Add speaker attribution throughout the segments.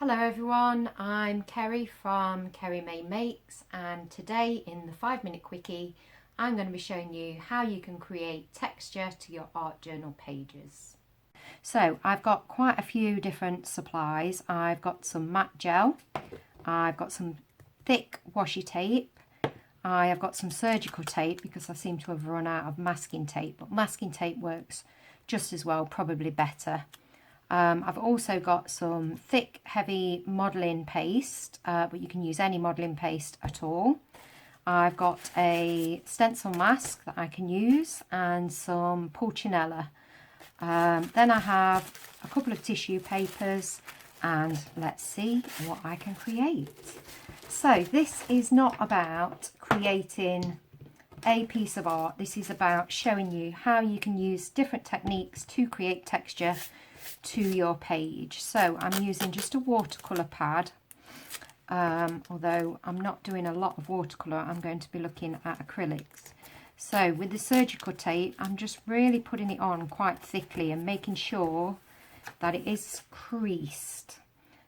Speaker 1: Hello everyone, I'm Kerry from KerryMay Makes, and today in the 5-minute quickie I'm going to be showing you how you can create texture to your art journal pages. So I've got quite a few different supplies. I've got some matte gel, I've got some thick washi tape, I have got some surgical tape because I seem to have run out of masking tape, but masking tape works just as well, probably better. I've also got some thick, heavy modelling paste, but you can use any modelling paste at all. I've got a stencil mask that I can use and some Pulcinella. Then I have a couple of tissue papers, and let's see what I can create. So this is not about creating a piece of art. This is about showing you how you can use different techniques to create texture to your page. So I'm using just a watercolour pad, although I'm not doing a lot of watercolour, I'm going to be looking at acrylics. So with the surgical tape, I'm just really putting it on quite thickly and making sure that it is creased.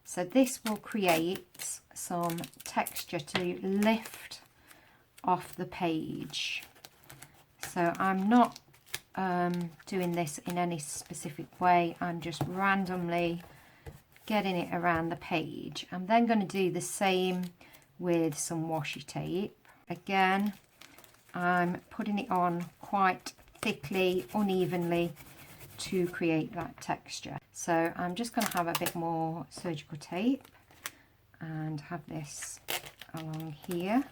Speaker 1: So this will create some texture to lift off the page. So I'm not doing this in any specific way, I'm just randomly getting it around the page. I'm then going to do the same with some washi tape. Again, I'm putting it on quite thickly, unevenly to create that texture. So I'm just going to have a bit more surgical tape and have this along here.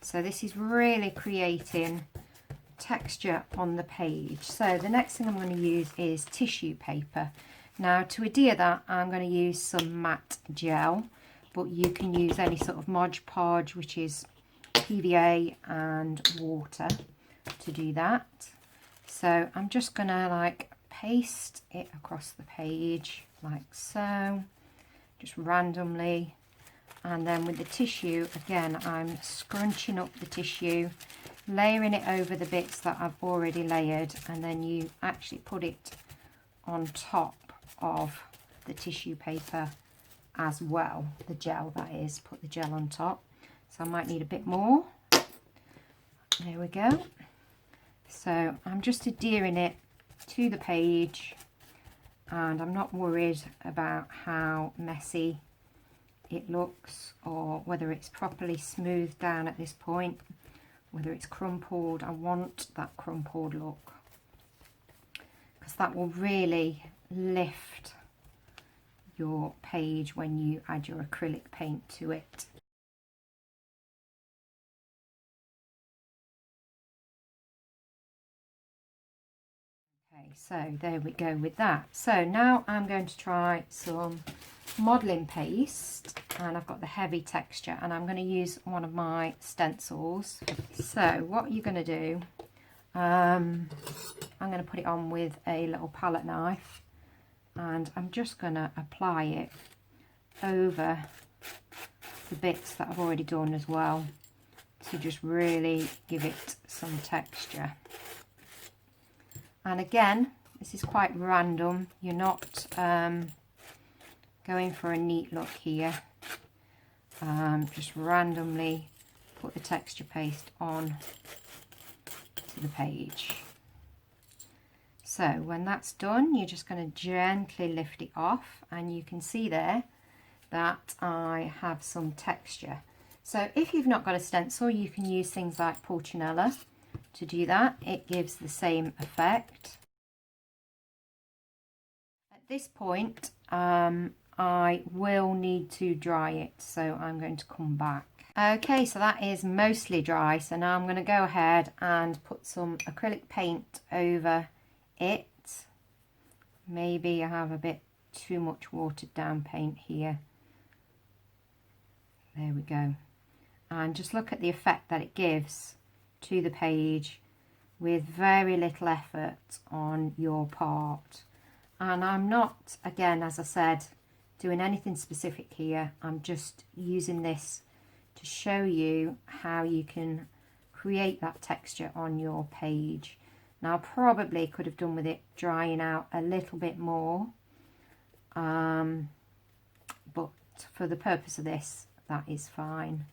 Speaker 1: So this is really creating texture on the page. So the next thing I'm going to use is tissue paper. Now to adhere that, I'm going to use some matte gel, but you can use any sort of Mod Podge, which is PVA and water, to do that. So I'm just going to like paste it across the page like so, just randomly. And then with the tissue, again, I'm scrunching up the tissue, layering it over the bits that I've already layered, and then you actually put it on top of the tissue paper as well, the gel that is, put the gel on top. So I might need a bit more. There we go. So I'm just adhering it to the page, and I'm not worried about how messy it looks or whether it's properly smoothed down at this point, whether it's crumpled. I want that crumpled look because that will really lift your page when you add your acrylic paint to it. Okay, so there we go with that. So now I'm going to try some modelling paste, and I've got the heavy texture, and I'm going to use one of my stencils. So what you're going to do, I'm going to put it on with a little palette knife, and I'm just going to apply it over the bits that I've already done as well, to just really give it some texture. And again, this is quite random, you're not going for a neat look here. Just randomly put the texture paste on to the page. So when that's done, you're just going to gently lift it off, and you can see there that I have some texture. So if you've not got a stencil, you can use things like Pulcinella to do that. It gives the same effect. At this point, I will need to dry it, so I'm going to come back. Okay, so that is mostly dry, so now I'm going to go ahead and put some acrylic paint over it. Maybe I have a bit too much watered down paint here. There we go. And just look at the effect that it gives to the page with very little effort on your part. And I'm not, again, as I said, doing anything specific here. I'm just using this to show you how you can create that texture on your page. Now I probably could have done with it drying out a little bit more, but for the purpose of this, that is fine.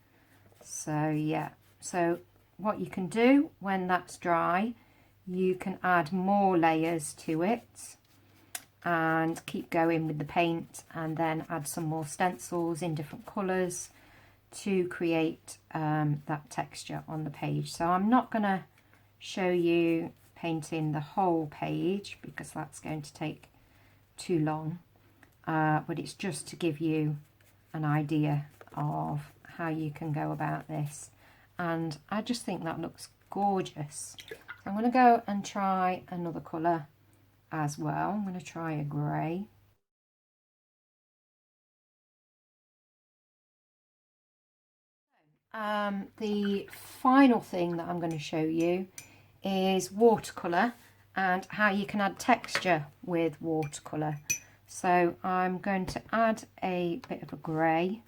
Speaker 1: So yeah, so what you can do when that's dry, you can add more layers to it and keep going with the paint, and then add some more stencils in different colours to create that texture on the page. So I'm not going to show you painting the whole page because that's going to take too long, but it's just to give you an idea of how you can go about this, and I just think that looks gorgeous. So I'm going to go and try another colour as well. I'm going to try a grey. The final thing that I'm going to show you is watercolour and how you can add texture with watercolour. So I'm going to add a bit of a grey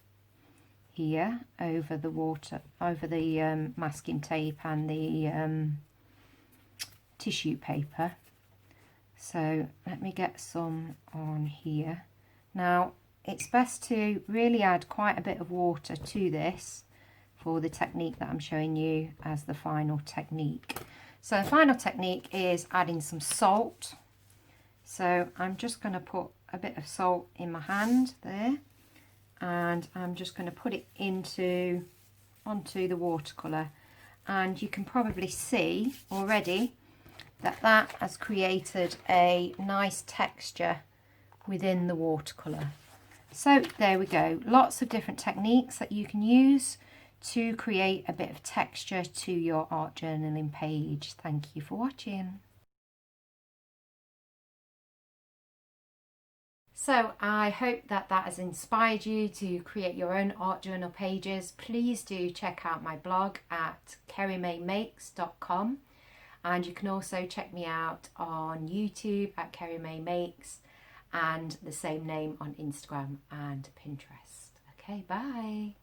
Speaker 1: here over the water, over the masking tape and the tissue paper. So let me get some on here. Now it's best to really add quite a bit of water to this for the technique that I'm showing you as the final technique. So the final technique is adding some salt. So I'm just going to put a bit of salt in my hand there, and I'm just going to put it onto the watercolour, and you can probably see already that that has created a nice texture within the watercolour. So there we go, lots of different techniques that you can use to create a bit of texture to your art journaling page. Thank you for watching. So I hope that that has inspired you to create your own art journal pages. Please do check out my blog at KerryMay and you can also check me out on YouTube at KerryMay Makes and the same name on Instagram and Pinterest. Okay, bye.